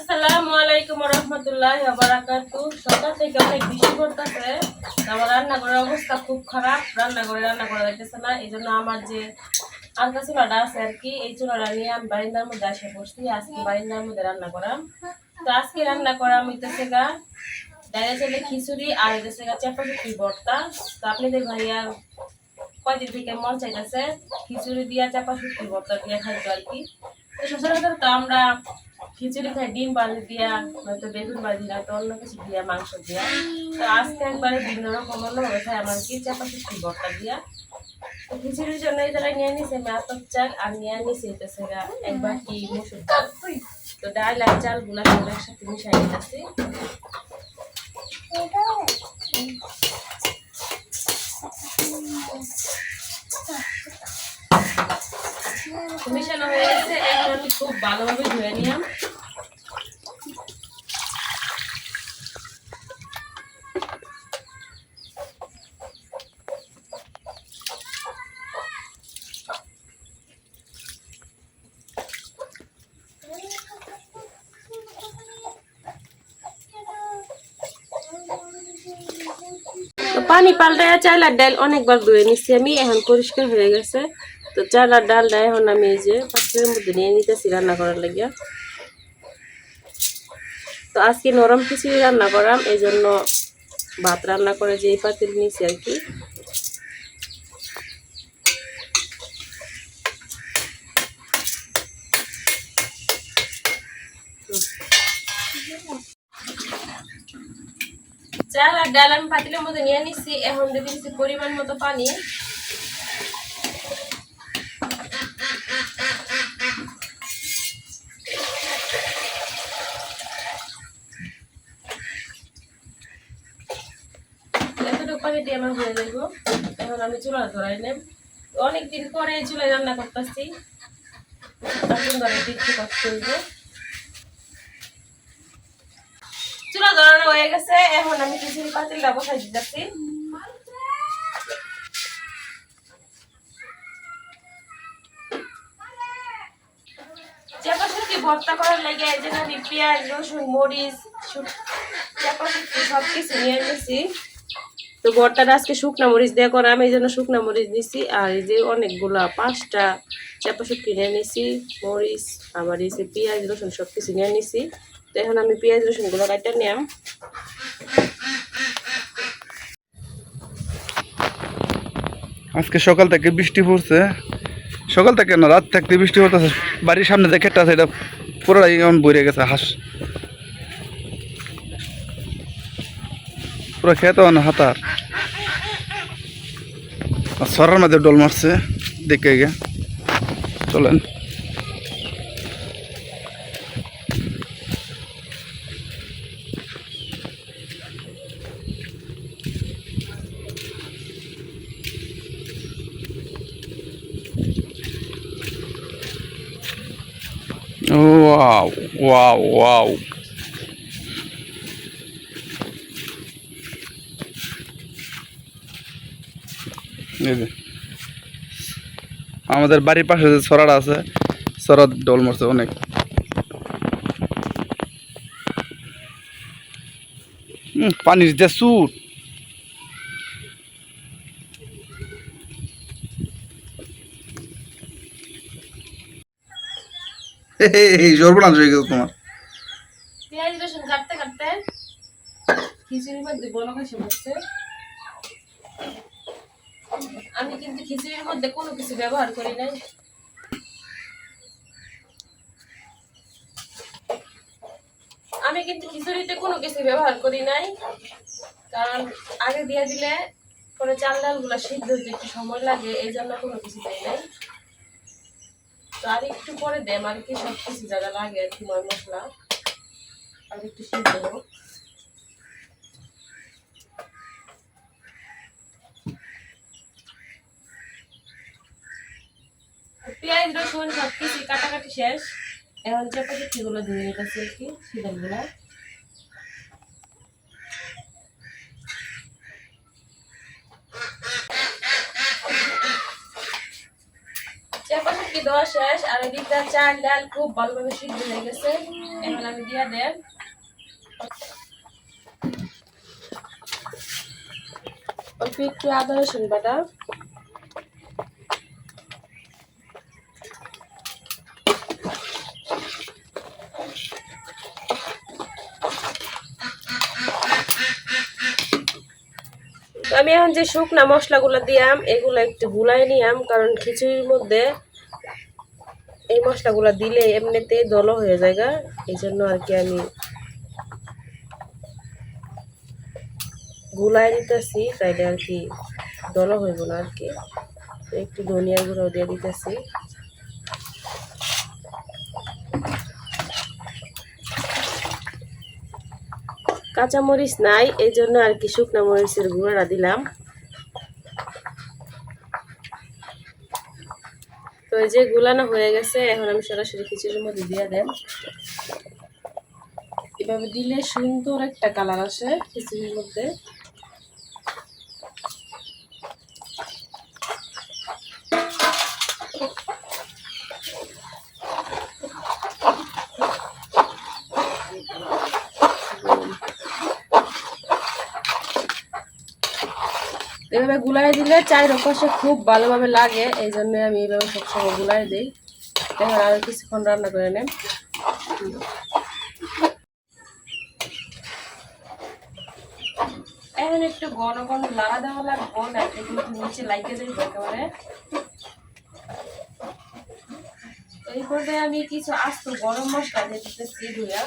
আসসালামু আলাইকুম ওয়া রাহমাতুল্লাহি ওয়া বারাকাতুহু। সকাল থেকে অনেক বৃষ্টি পড়তেছে। আমার রান্নাঘরের অবস্থা খুব খারাপ, রান্না করা যাইতেছে না। এই জন্য আমার যে আলকা চুলাটা আছে আর কি, এই চুলাটা নিয়ে আমি বারিন্দার মধ্যে এসে বসছি। আজকে বারিন্দার মধ্যে রান্না করাম। তো আজকে রান্না করাম হইতেছে গা ডাইলে চাইলে খিচুড়ি আর হইতেছে গা চাপা শুটকির ভর্তা। তো আপনাদের ভাইয়ার কয়দিন থেকে মন চাইতেছে খিচুড়ি দিয়া চাপা শুটকির ভর্তা দিয়ে খাইতো আর কি। তো সচরাচর তো আমরা খিচুড়ি খাই ডিম বাজি দিয়া, নয়তো বেগুন বাজি, নয়তো অন্য কিছু দিয়া, মাংস দিয়া। তো আজকে একবারে ভিন্ন রকম অন্যভাবে খাই আমার কি চাপা শুটকির ভর্তা দিয়া। তো খিচুড়ির জন্য এই জায়গায় নিয়ে নিছে আতপ চাল আর নিয়ে নিছে হইতেছে এক বাটি মসুর ডাল। তো ডাল আর চাল গুলা সব একসাথে মিশাই নিতেছি। মিশানো হয়ে গেছে, এখন আমি খুব ভালোভাবে ধুয়ে নিলাম। পানি পাল্টায় চাল আর ডাল অনেকবার ধুয়ে নিচ্ছি আমি, এখন পরিষ্কার হয়ে গেছে। তো চাল আর ডালটা এখন আমি এই যে পাত্রের মধ্যে নিয়ে নিতেছি রান্না করার লাগিয়া। তো আজকে নরম খিচুড়ি রান্না করাম, এই জন্য ভাত রান্না করে যে এই পাতিল নিয়েছি আর কি। চাল আর ডাল আমি পাতিলের মধ্যে নিয়ে নিচ্ছি, এখন দিয়ে দিচ্ছি পরিমাণ মতো পানি। এতটুকু পানি দিয়ে আমার হয়ে যাইব। এখন আমি চুলা ধরাই নেব। অনেকদিন পরে চুলায় রান্না করতেছি, চুলা ধরানো হয়ে গেছে। এখন আমি খিচুড়ি পাতিলটা বসাই দিতেছি। চাপা শুটকি ভর্তা করার লাগে এই জন্য আমি পেঁয়াজ, রসুন, মরিচ, চাপা শুটকি সবকিছু নিয়ে নিয়েছি। তো ভর্তাটা আজকে শুকনা মরিচ দিয়ে করাম, এই জন্য শুকনা মরিচ নিছি। আর এই যে অনেকগুলা 5টা চাপা শুটকি নিয়ে নিছি, মরিচ, আবার এই যে পেঁয়াজ, রসুন সবকিছু নিয়ে নিছি। তো এখন আমি পেঁয়াজ রসুনগুলো কাটতে নিলাম। আজকে সকাল থেকে বৃষ্টি পড়ছে, সকাল থেকে না রাত থাকতে বৃষ্টি পড়তেছে। বাড়ির সামনে যে ক্ষেতটা আছে এটা পুরোটাই এমন বইরে গেছে, হাঁস পুরো খেত হাতার আর সরার মধ্যে ডোল মারছে দেখে গে। চলেন ওয়াও ওয়াও ওয়াও, আমাদের বাড়ির পাশে যে সরাটা আছে, সরার ডোল মারছে অনেক। পানির যে সুট, সর্বনাশ হয়ে গেছে তোমার। পেঁয়াজ রসুন কাটতে কাটতে খিচুড়ির মধ্যে বলক এসে বসছে। আমি কিন্তু খিচুড়ির মধ্যে কোনো কিছু ব্যবহার করি নাই। আমি কিন্তু খিচুড়িতে কোনো কিছু ব্যবহার করি নাই, কারণ আগে দিয়ে দিলে পরে চাল ডালগুলো সিদ্ধ হইতে একটু সময় লাগে, এই জন্য কোনো কিছু দেয় নাই। তো আর একটু পরে দেম আর কি, সব কিছু জায়গা লাগে আর কি, ময় মশলা আর একটু সিদ্ধ হোক। পেঁয়াজ রসুন সবকিছু কাটাকাটি শেষ, এখন চাপা শুটকিগুলো ধুয়ে নিতেছি আর কি, শীতলগুলা। চাপা কি দেওয়া শেষ আর এদিকটা চাল ডাল খুব ভালোভাবে সিদ্ধ হয়ে গেছে। এখন আমি দিয়ে দেন অল্প একটু আদা রসুন বাটা, আমি এখন যে শুকনা মশলাগুলো দিয়াম এগুলো একটু গুলাই নিয়াম, কারণ খিচুড়ির মধ্যে এই মশলাগুলো দিলে এমনিতে দল হয়ে যায়, এই জন্য আর কি আমি গুলাই দিতেছি, তাইলে আর কি দল হইব না আর কি। একটু ধনিয়ার গুঁড়ো দিয়ে দিতেছি। কাঁচা মরিচ নাই, এই জন্য আর কি শুকনা মরিচের গুঁড়োটা দিলাম। তো এই যে গুলানো হয়ে গেছে, এখন আমি সরাসরি খিচুড়ির মধ্যে দিয়ে দেন। এভাবে দিলে সুন্দর একটা কালার আসে খিচুড়ির মধ্যে। এভাবে গুলাই দিলে চায়ের পাশে খুব ভালোভাবে লাগে, এই জন্য আমি এভাবে সবসময় গুলাই দিই। এখন আর কিছুক্ষণ রান্না করে নেন। এখন একটু ঘন ঘন লাড়া দেওয়া লাগবো, না কিন্তু নিচে লাইকে যাই একেবারে। এই পর্যায়ে আমি কিছু আস্ত গরম মশলা দিয়ে দিতেছি ধুয়া।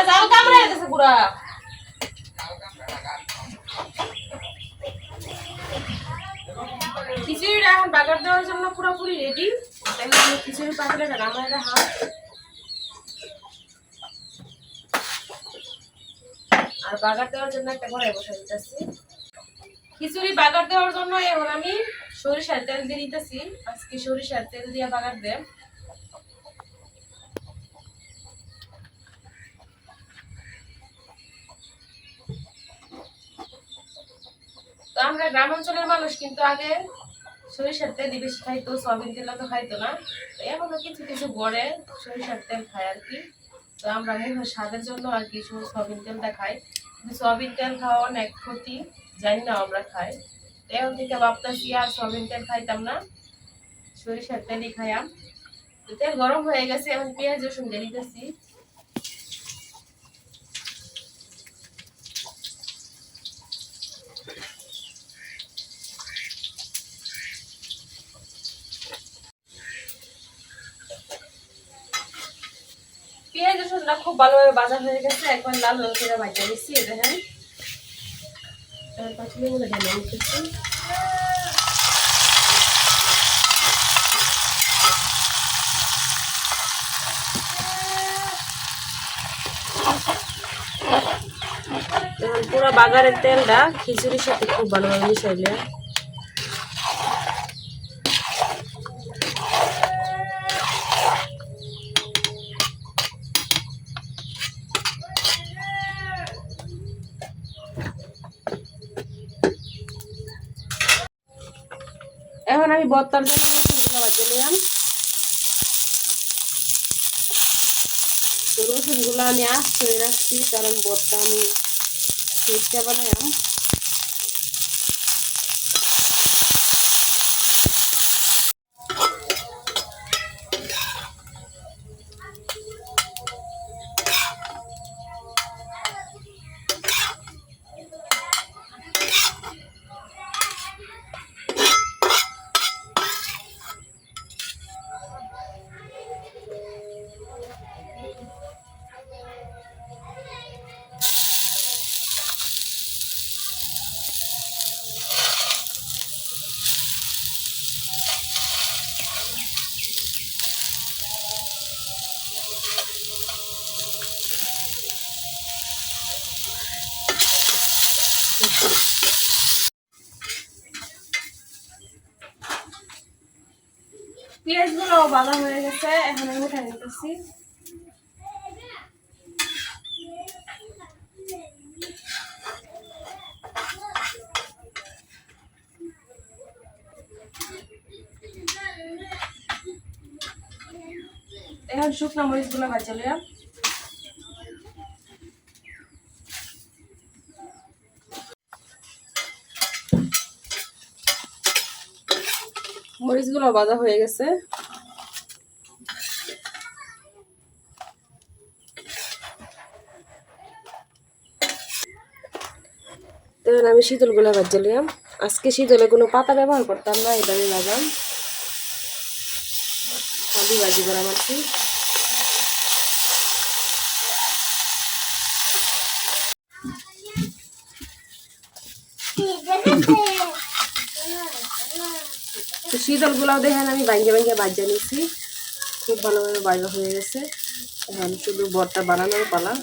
জাল কামড়ে গেছে পুরা। খিচুড়িটা এখন বাগার দেওয়ার জন্য পুরোপুরি রেডি। তাহলে আমি খিচুড়ি পাতলাটা নামাই রাখা আর বাগার দেওয়ার জন্য একটা কড়াই বসাই দিতেছি। খিচুড়ি বাগার দেওয়ার জন্য এখন আমি সরিষার তেল দিয়ে দিতেছি। আজকে সরিষার তেল দিয়ে বাগার দেব। তো আমরা গ্রাম অঞ্চলের মানুষ কিন্তু আগে সরিষার তেলই বেশি খাইতো, সয়াবিন তেল তো খাইতো না। তো এখনো কিছু কিছু গড়ে সরিষার তেল খায় আর কি। তো আমরা মুখের স্বাদের জন্য আর কি সয়াবিন তেলটা খাই, কিন্তু সয়াবিন তেল খাওয়া অনেক ক্ষতি, জানি না আমরা খাই। তো এখন থেকে ভাবতেছি আর সয়াবিন তেল খাইতাম না, সরিষার তেলই খাইয়াম। তো তেল গরম হয়ে গেছে, এখন পেঁয়াজ রসুন দিয়ে দিতেছি। পেঁয়াজ রসুনটা খুব ভালোভাবে ভাজা হয়ে গেছে, একবার লাল লাল করে ভাজা নিচ্ছি। দেখেন পাঁচমিনিট ঢেলে নিতেছি। এখন পুরো বাগারের তেলটা খিচুড়ির সাথে খুব ভালোভাবে মিশাইলে এখন আমি ভর্তার জন্য রসুনগুলো ভাজে নিলাম। তো রসুনগুলো আমি আস্তে রাখছি, কারণ ভর্তা আমি চেষ্টা বানাইলাম। মরিচগুলোও ভাজা হয়ে গেছে, এখন আমি উঠাই নিতেছি। এখন শুকনো মরিচগুলো ভাজা লিয়া। মরিচগুলো ভাজা হয়ে গেছে, তখন আমি শীতলগুলো ভাজা লিয়াম। আজকে শীতলে কোনো পাতা ব্যবহার করতাম না, এভাবে ভাজাম, খালি ভাজি করা মারছি। শীতল গুলাও দেখেন আমি ভাঙ্গে ভাঙ্গে ভাজা নিচ্ছি, খুব ভালোভাবে ভাজা হয়ে গেছে। এখন শুধু ভর্তা বানানোর পালা।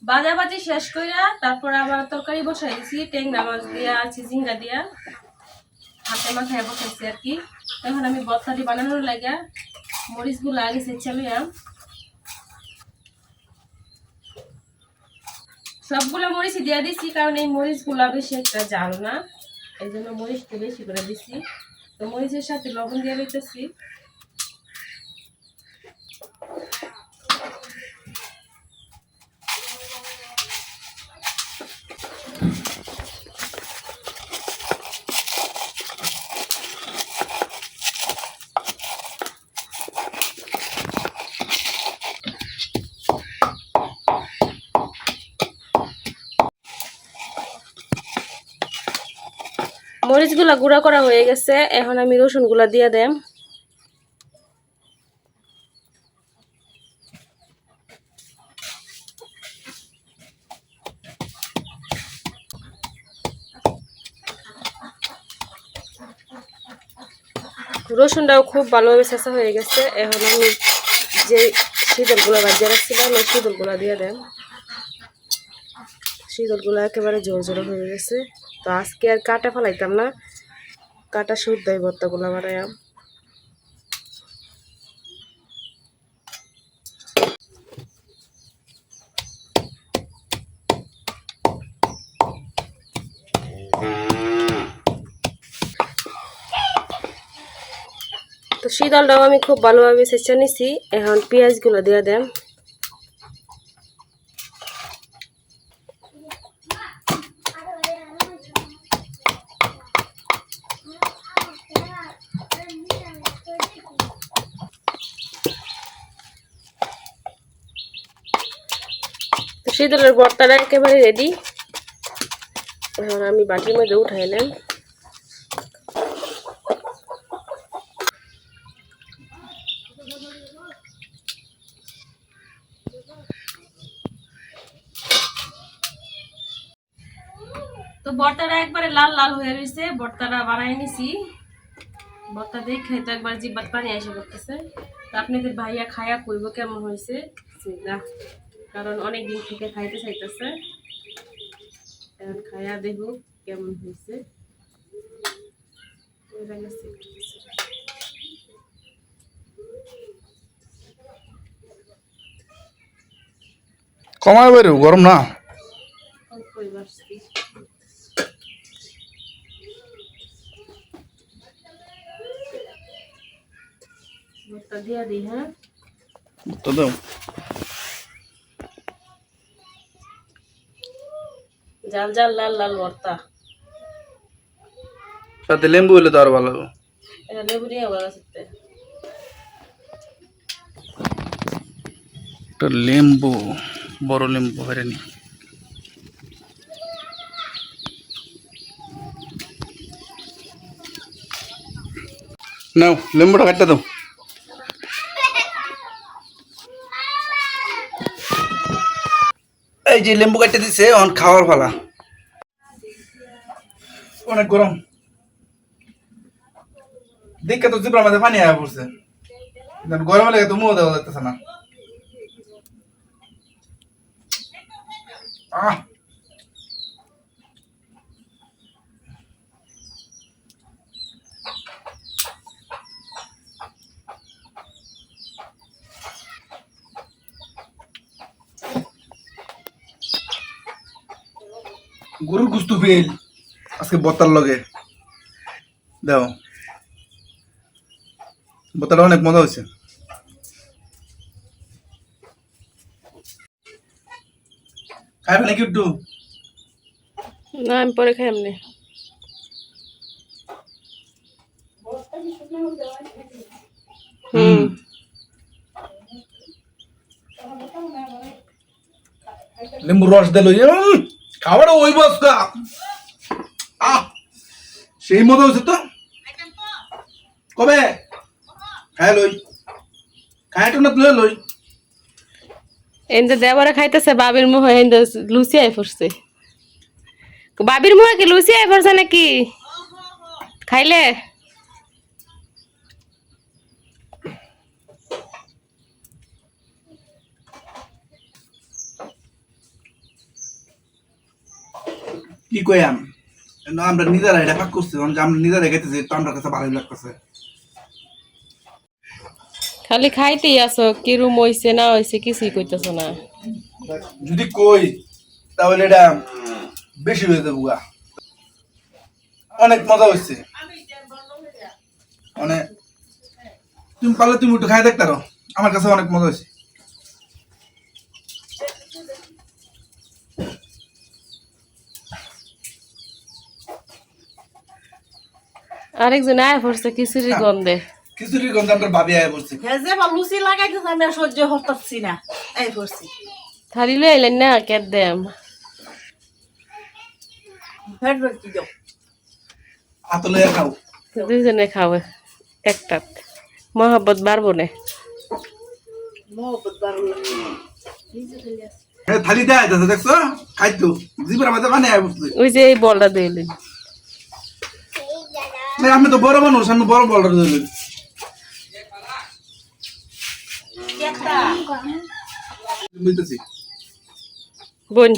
ভাজাভাজি শেষ কইরা তারপর আবার তরকারি বসাই দিছি, ট্যাংরা মাছ দিয়া চিচিঙ্গা দিয়া হাতে মাখায় বসাইছি আর কি। এখন আমি ভর্তাটি বানানোর লাগা মরিচগুলো আগে সেচে লইয়াম। সবগুলো মরিচ দিয়া দিছি, কারণ এই মরিচগুলো বেশি একটা জাল না, এই জন্য মরিচটা বেশি করে দিছি। তো মরিচের সাথে লবণ দিয়ে লইতেছি। মরিচগুলা গুঁড়া করা হয়ে গেছে, এখন আমি রসুনগুলা দিয়ে দেম। রসুনটাও খুব ভালোভাবে চেঁচা হয়ে গেছে। এখন আমি যে শীতলগুলো ভাজিয়ে রাখছিলাম ওই শীতলগুলো দিয়ে দেন। শীতলগুলো একেবারে জোর জোর হয়ে গেছে। তো আজকে আর কাটা ফেলাইতাম না, কাটা শুদ্ধ এই ভর্তাগুলো বানাইলাম। তো শীতলটাও আমি খুব ভালোভাবে চেঁচে নিছি। এখন পেঁয়াজগুলো দিয়ে দেন। শীতলের ভর্তাটা একেবারে রেডি। এখন আমি বাটির মধ্যে উঠাই নেন। তো ভর্তাটা একবারে লাল লাল হয়ে রয়েছে, ভর্তাটা বানাই নিছি। ভর্তা দেখে তো একবার জিব্বাত পানি এসে করতেছে। তো আপনাদের ভাইয়া খায়া কইব কেমন হয়েছে, কারণ অনেকদিন থেকে খাইতে চাইতেছে। এখন খায়া দেখব কেমন হয়েছে। কমায় বেরো, গরম না। ভর্তা দিয়া দিই। হ্যাঁ তো দাও, জাল জাল লাল লাল ভর্তা, সাথে লেম্বু হলে তো আরো ভালো হবে। এটা লেবু দিয়ে ভালো আছে। একটা লেম্বু, বড় লেম্বু হয়নি। নাও লেম্বুটা কাটতে দাও। এই যে লেম্বু কাটতে দিছে, এখন খাওয়ার ফালা। অনেক গরম। দেখে তো জিব্রার মধ্যে পানি আয়া পড়ছে গরমে লেগে তো মুখ দেওয়া যাইতেছে না আহ গরুর গুস্তু ফেল আজকে বত্তার লগে দাও বত্তাটা অনেক মজা হয়েছে খাইবে নাকি একটু না আমি পরে খাই এমনি লেম্বু রস দিল খাবার ওই বস্তা আহ সেই মজা হয়েছে তো কবে খাই লই খাই তো না তুলে লই এনতে দেবরে খাইতেছে বাবির মুহে এনতে লুচি আই পড়ছে বাবির মুহে কি লুচি আই পড়ছে নাকি খাইলে কি কইয়াম আমরা নিজেরা এটা পাক করছি আমরা নিজেরা খাইতেছি তো আমার কাছে ভালোই লাগতেছে খালি খাইতেই আছো কিরম হইছে না হইছে কিছুই কইতেছ না যদি কই তাহলে এটা বেশি হয়ে যাবো গা অনেক মজা হচ্ছে মানে তুমি পারলে তুমি একটু খাই দেখতে পারো আমার কাছে অনেক মজা হয়েছে আরেকজন আয় পড়ছে খিচুড়ির গন্ধে খিচুড়ির গন্ধ আমরা ভাবি আয় বলছি হে যে বা লুচি লাগাইতেছে আমি আর সহ্য করতেছি না এই করছি থালি লই আইলেন না কেট দেম ফেট ফেট কি যাও আতলে খাও দুইজনে খাওয়া একটা মহব্বত বাড়বো না মোহব্বত বারো হ্যাঁ থালি দেয় যাচ্ছে দেখছো খাইতো জিবের আমাদের মানে আয় বলছি ওই যে এই বলটা দিলেন আমি তো বড় মানুষ আমি বড় বলটা দিলেন বুঝতেছি বোন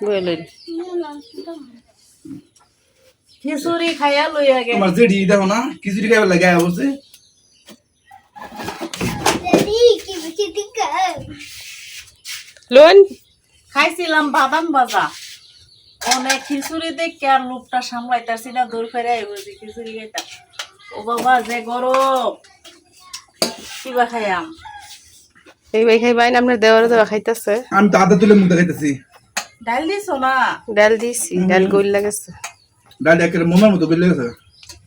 বলেন খিচুড়ি খাইয়া লই আগে তোমার জেডি দেখো না খিচুড়ি খাইবার লাগে আয় বলছে লোন খাইছিলাম বাদাম ভাজা অনেক খিচুড়ি দেখে আর লোকটা সামলাইতাছি না দূর করে বলছি খিচুড়ি খাইতাম ও বাবা যে গরম কিবা খাইয়াম এই ভাই খাই বাইন আপনার দেওয়ারে দেওয়া খাইতেছে আমি তো আদা তুলে মুখে খাইতেছি ডাল দিছো না ডাল দিছি ডাল গোল লাগেছে ডাল একেবারে মোমার মতো বেলে গেছে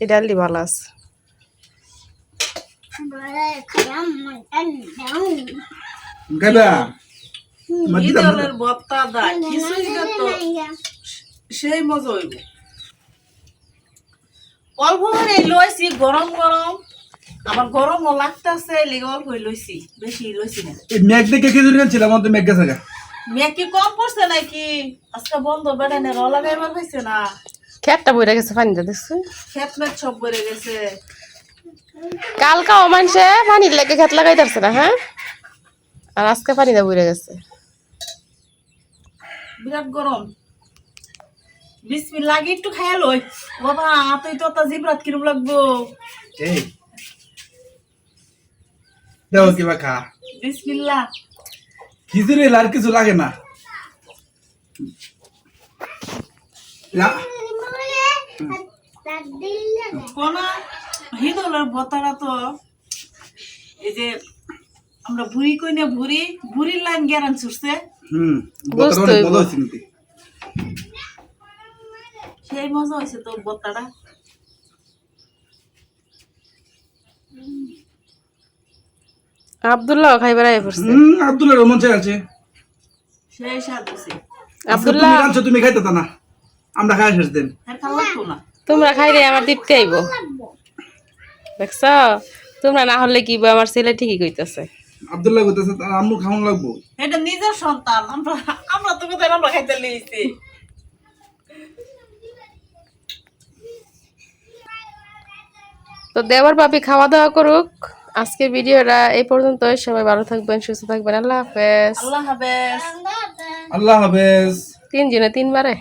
এই ডালটি ভালো আছে খাইবা ইদলের বত্তা দা খিচুড়িটা তো সেই মজা হইব অল্প করে লইছি গরম গরম আমার গরমও লাগতেছে লেগে অল্প লইছি বেশি লইছি না এই মেঘ দেখে খিচুড়ি খাচ্ছিলাম আমার তো মেঘ গেছে গা মেয়ে কি কম পড়ছে নাকি আজকে বন্ধ বেড়ানে র লাগাইবার হয়েছে না খেতটা বইরা গেছে পানিটা দেখছো খেত মেট সব বেড়ে গেছে কালকাও মানুষে পানির লেগে খেত লাগাই পারছে না হ্যাঁ আর আজকে পানিটা বইরা গেছে বিরাট গরম বিসমিল্লাহ আগে একটু খাইয়া লই বাবা তুই তো তা জিবরাত কিরম লাগবো এই দাও কিবা খা বিসমিল্লাহ খিচুড়ি আর কিছু লাগে না কোনা হিদলের বতারা তো এই যে আমরা ভুড়ি কই না ভুড়ির লাইন গেরান ছুটছে বতর অনেক মজা হয়েছে কিন্তু সেই মজা হয়েছে তোর বতাটা আব্দুল্লাহ খাইবার আই পড়ছে আব্দুল্লাহ রহমান চাই আছে সেই স্বাদ হয়েছে আব্দুল্লাহ তুমি আনছো তুমি খাইতে তা না আমরা খাই শেষ দিন আর খাওয়া লাগতো না তোমরা খাইলে আমার দিতে আইব দেখছ তোমরা না হলে কি আমার ছেলে ঠিকই কইতাছে আব্দুল্লাহ কইতাছে আম্মু খাওয়ান লাগবো এটা নিজের সন্তান আমরা তো কোথায় আমরা খাইতে লিয়েছি তো দেওয়ার ভাবি খাওয়া দাওয়া করুক। আজকে ভিডিওটা এই পর্যন্তই। সবাই ভালো থাকবেন, সুস্থ থাকবেন। আল্লাহ হাফেজ। আল্লাহ হাফেজ। আল্লাহ হাফেজ। 3 জনে 3 বারে।